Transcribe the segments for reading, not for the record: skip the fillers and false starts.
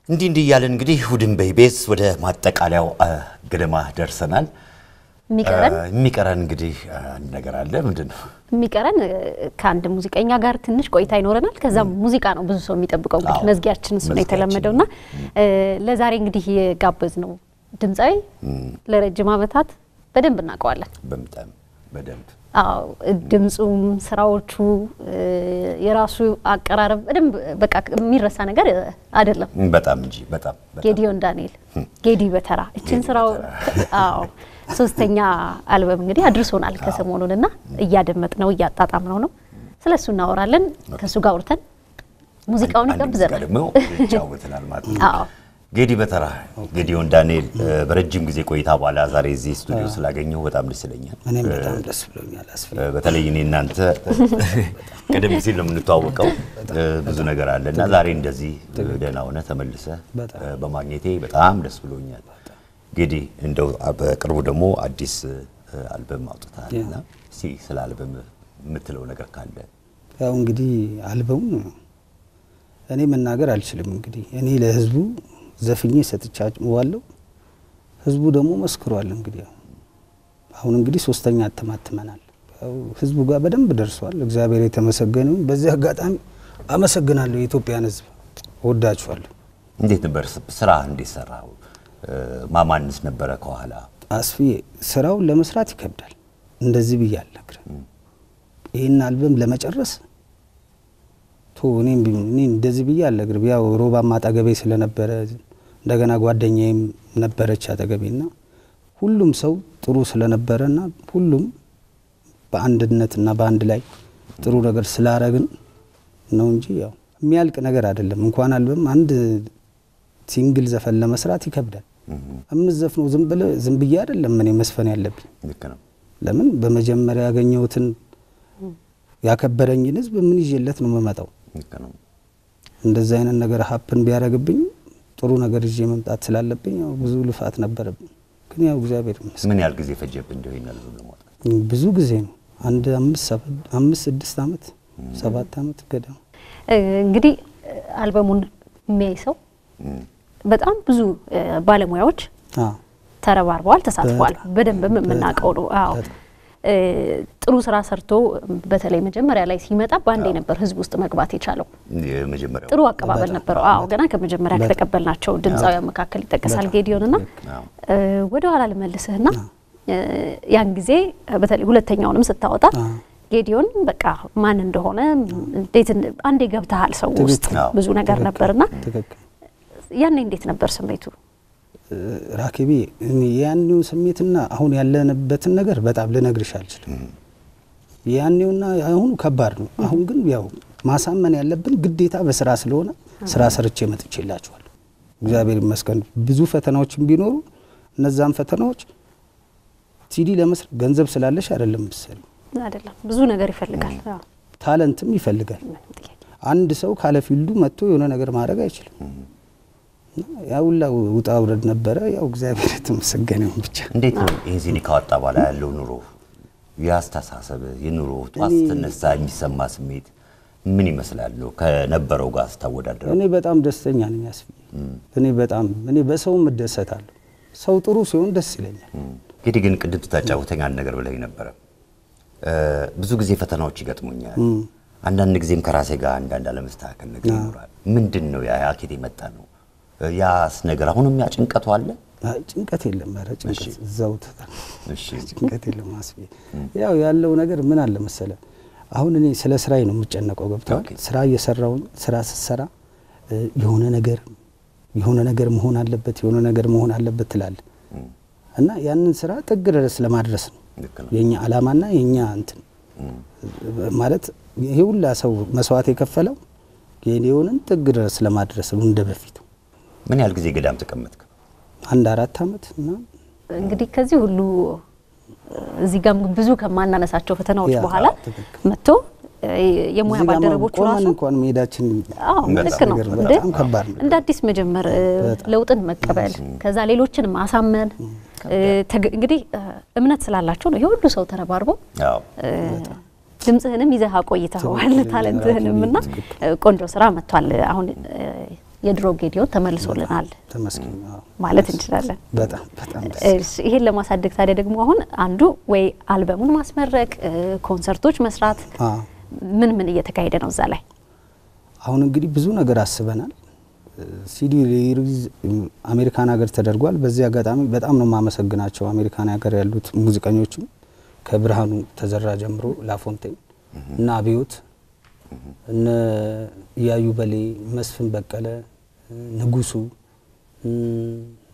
እንዲህ ያለን እንግዲህ ሁድን በኢቢኤስ ወደ ማጠቃለያው ገደማ ደርሰናል። የሚቀረን እንግዲህ አንድ ነገር አለ። ምንድነው የሚቀረን? ከአንድ ሙዚቀኛ ጋር ትንሽ ቆይታ ይኖረናል። ከዛ ሙዚቃ ነው ብዙ ሰው የሚጠብቀው። እንግዲህ መዝጊያችን እሱ ነው የተለመደውና ለዛሬ እንግዲህ የጋበዝነው ድምጻዊ ለረጅም ዓመታት በደንብ እናቀዋለን። በደንብ ድምጹም ስራዎቹ የራሱ አቀራረብ በደንብ በቃ የሚረሳ ነገር አይደለም። በጣም እንጂ በጣም ጌዲዮን ዳንኤል ጌዲ በተራ እቺን ስራው ሶስተኛ አልበም እንግዲህ አድርሶናል ከሰሞኑንና እያደመጥነው እያጣጣምነው ነው። ስለሱ እናወራለን። ከሱ ጋር አውርተን ሙዚቃውን ይጋብዘናል ደግሞ ይጫወተናል ማለት ነው። ጌዲ በተራ ጌዲዮን ዳንኤል በረጅም ጊዜ ቆይታ በኋላ ዛሬ እዚህ ስቱዲዮ ስላገኘው በጣም ደስ ይለኛል። እኔም በጣም ደስ ብሎኛል። በተለይ እኔ እናንተ ቀደም ሲል ነው የምንተዋወቀው ብዙ ነገር አለና ዛሬ እንደዚህ ደህና ሆነ ተመልሰ በማግኘቴ በጣም ደስ ብሎኛል። ጌዲ እንደው በቅርቡ ደግሞ አዲስ አልበም አውጥተሃልና ስለ አልበም የምትለው ነገር ካለ? ያው እንግዲህ አልበሙ እኔ መናገር አልችልም። እንግዲህ እኔ ለህዝቡ ዘፍኜ ሰጥቻለሁ፣ ህዝቡ ደግሞ መስክሯል። እንግዲህ አሁን እንግዲህ ሶስተኛ አተማትመናል። ያው ህዝቡ ጋር በደንብ ደርሷል። እግዚአብሔር የተመሰገነ ይሁን። በዚህ አጋጣሚ አመሰግናለሁ የኢትዮጵያን ህዝብ፣ ወዳችኋለሁ። እንዴት ነበር ስራ? እንዴት ሰራው? ማማንስ ነበር ከኋላ? አስፊ ስራው ለመስራት ይከብዳል። እንደዚህ ብያለሁ ይሄን አልበም ለመጨረስ እኔ እንደዚህ ብያለሁ። ያው ሮባ ማጣገቤ ስለነበረ እንደገና ጓደኛዬም ነበረች አጠገቤና ሁሉም ሰው ጥሩ ስለነበረና ሁሉም በአንድነትና በአንድ ላይ ጥሩ ነገር ስላረግን ነው እንጂ ያው የሚያልቅ ነገር አይደለም። እንኳን አልበም አንድ ሲንግል ዘፈን ለመስራት ይከብዳል። እምዘፍነው ዝም ብዬ አይደለም እኔ መስፈን ያለብኝ። ልክ ነው። ለምን በመጀመሪያ ያገኘሁትን ያከበረኝን ህዝብ ምን ይዤለት ነው መመጣው? ልክ ነው። እንደዛ አይነት ነገር ሀፕን ቢያረግብኝ ጥሩ ነገር ይዤ መምጣት ስላለብኝ ያው ብዙ ልፋት ነበረብኝ። ግን ያው እግዚአብሔር ይመስገን። ምን ያህል ጊዜ ፈጀብኝ እንደው ይናል ለማውጣት? ብዙ ጊዜ ነው። አንድ 5-6 አመት 7 አመት ገደማ። እንግዲህ አልበሙን የሚያይ ሰው በጣም ብዙ ባለሙያዎች ተረባርበዋል፣ ተሳትፈዋል። በደንብ የምናቀው ነው። ጥሩ ስራ ሰርቶ በተለይ መጀመሪያ ላይ ሲመጣ ባንዴ ነበር ህዝብ ውስጥ መግባት የቻለው። የመጀመሪያው ጥሩ አቀባበል ነበር። ገና ከመጀመሪያ ከተቀበልናቸው ድምጻዊ መካከል ይጠቀሳል ጌዲዮንና ወደ ኋላ ልመልስህና ያን ጊዜ በተለይ ሁለተኛውንም ስታወጣ ጌዲዮን በቃ ማን እንደሆነ እንዴት አንዴ ገብተሃል ሰው ውስጥ ብዙ ነገር ነበርና ያን እንዴት ነበር ስሜቱ? ራኬቢ ያንኑ ስሜትና አሁን ያለንበትን ነገር በጣም ልነግርሽ አልችልም። ያንኑና አሁን ከባድ ነው። አሁን ግን ያው ማሳመን ያለብን ግዴታ በስራ ስለሆነ ስራ ሰርቼ መጥቼላችኋለሁ። እግዚአብሔር ይመስገን። ብዙ ፈተናዎችም ቢኖሩ እነዛን ፈተናዎች ሲዲ ለመስራት ገንዘብ ስላለሽ አይደለም መሰለኝ አይደለም፣ ብዙ ነገር ይፈልጋል። ታለንትም ይፈልጋል። አንድ ሰው ካለ ፊልዱ መጥቶ የሆነ ነገር ማድረግ አይችልም። ያው ውጣ ውረድ ነበረ። ያው እግዚአብሔር የተመሰገነ ይሁን ብቻ። እንዴት ነው ይሄ ሲዲ ካወጣ በኋላ ያለው ኑሮ ያስተሳሰብ የኑሮ ጧስትነሳ የሚሰማ ስሜት ምን ይመስላል ከነበረው ጋር አስተወዳደረ? እኔ በጣም ደስተኛ ነኝ አስፊ። እኔ በሰው መደሰታለሁ። ሰው ጥሩ ሲሆን ደስ ይለኛል። እንግዲህ ግን ቅድም ተጫውተኛ ነገር ብለኝ ነበር። ብዙ ጊዜ ፈተናዎች ይገጥሙኛል። አንዳንድ ጊዜም ከራሴ ጋር አንዳንድ አለመስተካከል ነገር ይኖራል። ምንድነው ያ አኬት የመጣ ነው? ያስ ነገር አሁንም ያጭንቀቱ አለ? ጭንቀት የለም። ኧረ ጭንቀት እዛው ተጣ። እሺ ጭንቀት የለም አስቢ። ያው ያለው ነገር ምን አለ መሰለ፣ አሁን እኔ ስለ ስራዬ ነው የምጨነቀው። ገብቷል? ስራ እየሰራው ስራ ስሰራ የሆነ ነገር መሆን አለበት ትላል እና ያንን ስራ ጥግ ድረስ ለማድረስ ነው የኛ አላማና የኛ እንትን ማለት ይሄ ሁሉ ሰው መስዋዕት የከፈለው ጌዲዮንን ጥግ ድረስ ለማድረስ ነው እንደበፊቱ። ምን ያህል ጊዜ ገዳም ተቀመጥክ? 4 አመት እና እንግዲህ ከዚህ ሁሉ እዚህ ጋር ብዙ ከማናነሳቸው ፈተናዎች በኋላ መጥቶ የሙያ ባልደረቦቹ ራሱ እንኳን ሜዳችን ልክ ነው በጣም ከባድ ነው። እንደ አዲስ መጀመር፣ ለውጥን መቀበል፣ ከዛ ሌሎችን ማሳመን እንግዲህ እምነት ስላላችሁ ነው የሁሉ ሰው ተረባርቦ ድምጽህንም ይዘህ አቆይተዋል ታለንትህንምና ቆንጆ ስራ መጥቷል። አሁን የድሮ ጌዲዮን ተመልሶልናል ተመስገን ማለት እንችላለን በጣም እሺ ይሄን ለማሳደግ ታዲያ ደግሞ አሁን አንዱ ወይ አልበሙን ማስመረቅ ኮንሰርቶች መስራት ምን እየተካሄደ ነው እዛ ላይ አሁን እንግዲህ ብዙ ነገር አስበናል ሲዲ ሪሊዝ አሜሪካን ሀገር ተደርጓል በዚህ አጋጣሚ በጣም ነው ማመሰግናቸው አሜሪካን ሀገር ያሉት ሙዚቀኞቹ ከብርሃኑ ተዘራ ጀምሮ ላፎንቴን እና አብዮት እነ ያዩ በሌ መስፍን በቀለ ንጉሱ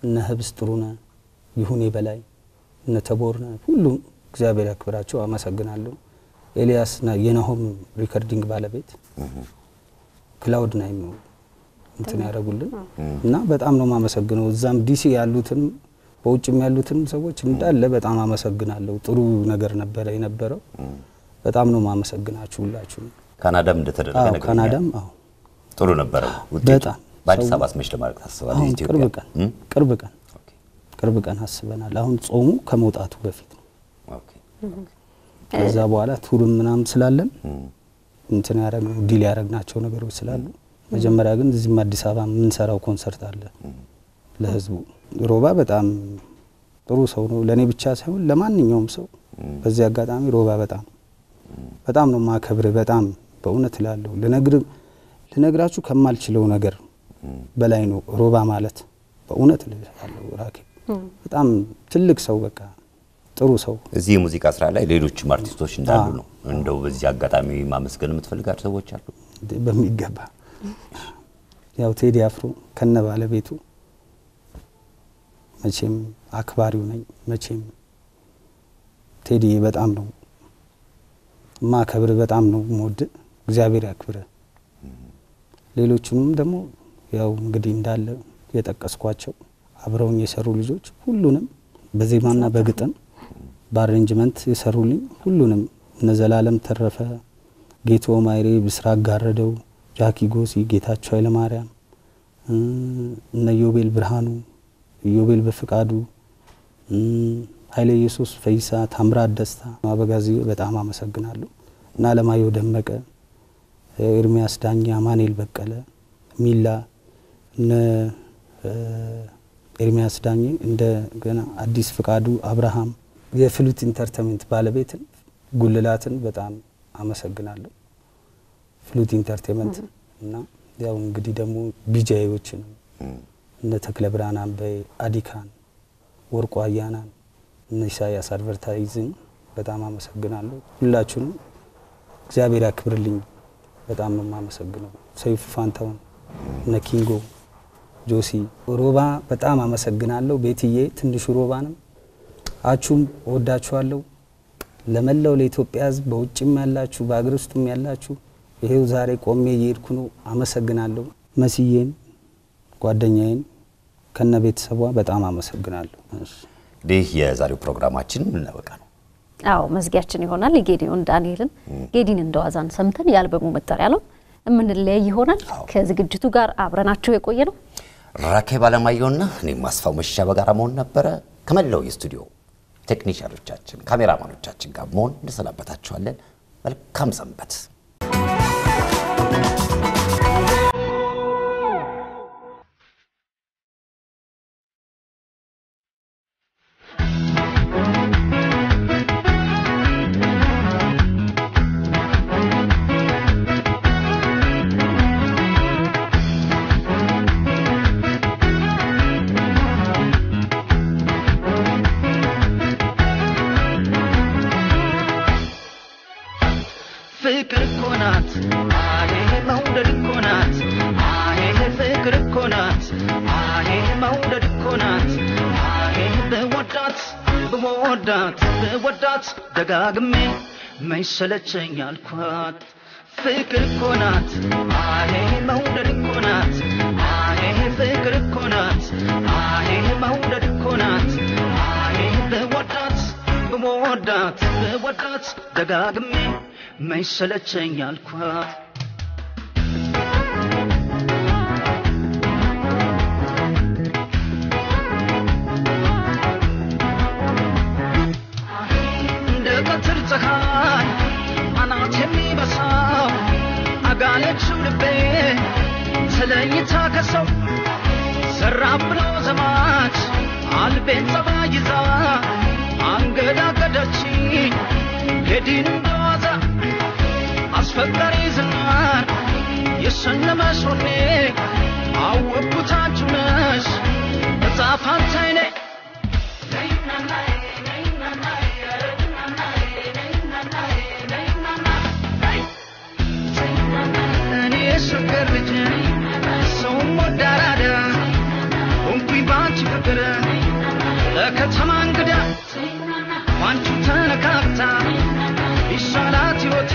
እነ ህብስ ጥሩነ ይሁኔ በላይ እነ ተቦርነ ሁሉ እግዚአብሔር ያክብራቸው አመሰግናለሁ ኤልያስ እና የናሆም ሪከርዲንግ ባለቤት ክላውድ ናይም እንትን ያረጉልን እና በጣም ነው ማመሰግነው እዛም ዲሲ ያሉትን በውጭም ያሉትን ሰዎች እንዳለ በጣም አመሰግናለሁ ጥሩ ነገር ነበር የነበረው በጣም ነው ማመሰግናችሁ ሁላችሁ ካናዳም እንደተደረገ ነገር ካናዳም ጥሩ ነበር በጣም በአዲስ አበባ ስመሽ ለማድረግ ታስባለህ ኢትዮጵያ ቅርብ ቀን አስበናል አሁን ጾሙ ከመውጣቱ በፊት ነው ኦኬ ከዛ በኋላ ቱርም ምናም ስላለን እንትን ያረግነው ዲል ያረግናቸው ነገሮች ስላሉ መጀመሪያ ግን እዚህ አዲስ አበባ ምን ሰራው ኮንሰርት አለ ለህዝቡ ሮባ በጣም ጥሩ ሰው ነው ለኔ ብቻ ሳይሆን ለማንኛውም ሰው በዚህ አጋጣሚ ሮባ በጣም ነው ማከብር በጣም በእውነት ላለው ልነግራችሁ ከማልችለው ነገር በላይ ነው ሮባ ማለት በእውነት ልላለው ራኬ በጣም ትልቅ ሰው በቃ ጥሩ ሰው እዚህ ሙዚቃ ስራ ላይ ሌሎች አርቲስቶች እንዳሉ ነው እንደው በዚህ አጋጣሚ ማመስገን የምትፈልጋቸው ሰዎች አሉ በሚገባ ያው ቴዲ አፍሮ ከነ ባለቤቱ መቼም አክባሪው ነኝ መቼም ቴዲ በጣም ነው ማከብር በጣም ነው ሞድ እግዚአብሔር ያክብረ ሌሎቹንም ደግሞ ያው እንግዲህ እንዳለ የጠቀስኳቸው አብረውኝ የሰሩ ልጆች ሁሉንም በዜማና በግጥም በአሬንጅመንት የሰሩልኝ ሁሉንም እነ ዘላለም ተረፈ ጌቶ ማይሬ ብስራት ጋረደው ጃኪ ጎሲ ጌታቸው ኃይለማርያም እነ ዮቤል ብርሃኑ ዮቤል በፍቃዱ ኃይለ ኢየሱስ ፈይሳ ታምራት ደስታ አበጋዚ በጣም አመሰግናለሁ እና ለማዮ ደመቀ ኤርሚያስ ዳኛ ማኔል በቀለ ሚላ እነ ኤርሚያስ ዳኝ እንደገና አዲስ ፍቃዱ አብርሃም የፍሉት ኢንተርቴይንመንት ባለቤትን ጉልላትን በጣም አመሰግናለሁ ፍሉት ኢንተርቴይንመንት እና ያው እንግዲህ ደግሞ ቢጃዮችን እነ ተክለ ብርሃን በአዲካን ወርቁ አያና እነ ኢሳያስ አድቨርታይዚንግ በጣም አመሰግናለሁ ሁላችሁንም እግዚአብሔር ያክብርልኝ በጣም ነው ማመሰግነው ሰይፉ ፋንታውን እነ ኪንጎ ጆሲ ሮባ በጣም አመሰግናለሁ ቤትዬ ትንሹ ሮባንም አቹም ወዳችኋለሁ ለመላው ለኢትዮጵያ ሕዝብ በውጭም ያላችሁ በአገር ውስጥም ያላችሁ ይሄው ዛሬ ቆሜ እየሄድኩ ነው አመሰግናለሁ መስዬን ጓደኛዬን ከነ ቤተሰቧ በጣም አመሰግናለሁ ይህ የዛሬው ፕሮግራማችን ምን ነውቃ ነው አዎ መዝጊያችን ይሆናል የጌዲዮን ዳንኤልን ጌዲን እንደዋዛን ሰምተን ያልበሙ መጠሪያ ነው እምንለይ ይሆናል ከዝግጅቱ ጋር አብረናችሁ የቆየ ነው ራኬብ አለማየሁና እኔ ማስፋው መሻ በጋራ መሆን ነበር ከመላው የስቱዲዮ ቴክኒሻኖቻችን ካሜራማኖቻችን ጋር መሆን እንሰናበታችኋለን መልካም ሰንበት ደጋግሜ መይሰለቸኝ አልኳት ፍቅር ኮናት አሄ መውደድ ኮናት አሄ ፍቅር ኮናት አሄ መውደድ ኮናት አሄ በወዳት ደጋግሜ መይሰለቸኝ አልኳት አናት የሚበሳው አጋለችው ልቤ ተለይታ ከሰው ዘራፍ ብሎ ዘማች አልቤን ጸባይ ይዛ አንገዳገደችኝ ሄድን እንደዋዛ አስፈቃሪ ዝናር የሰለመሽ ሆኔ አወቅኩት አንቺ ነሽ እጣ ፋንታዬ ነይ እኔ የሸገር ልጅ ሰውም ወዳራዳ ሆንኩኝ ባንቺ ፍቅር ለከተማ እንግዳ ባንቺ ተነካክታ ይሻላት ሕይወቴ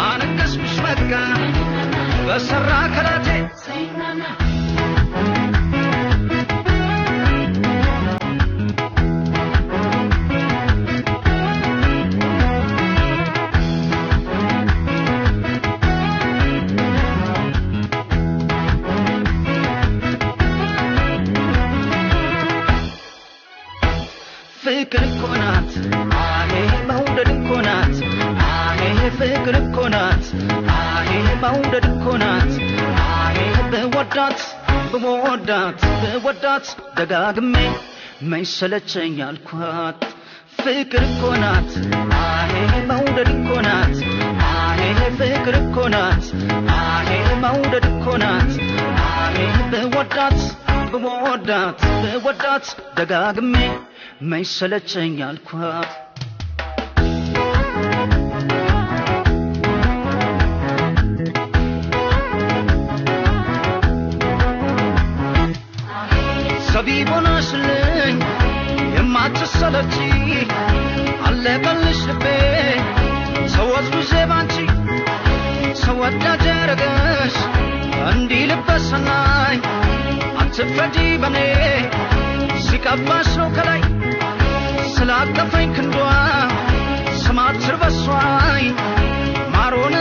አነገስኩሽ በቃ በሰራ ከላቴ ፍቅር እኮ ናት አሄ መውደድ እኮ ናት አሄ ፍቅር እኮ ናት አሄ መውደድ እኮ ናት አሄ በወዳት ደጋግሜ መይሰለቸኝ አልኳት ፍቅር እኮ ናት አሄ መውደድ እኮ ናት አሄ ፍቅር እኮ ናት አሄ መውደድ እኮ ናት አሄ በወዳት ደጋግሜ መይሰለቸኝ አልኳት ሰቢቦና ስለኝ የማትሰለቺ አለቀልሽ ልቤ ሰወዝውዤ ባንቺ ሰወዳጅ ያረገሽ እንዲህ ልበሰናይ አትፍረጂ በኔ ሲቀባሽ ነው ከላይ ስላቀፈኝ ክንዷ ስማትር በሷይ ማሮነ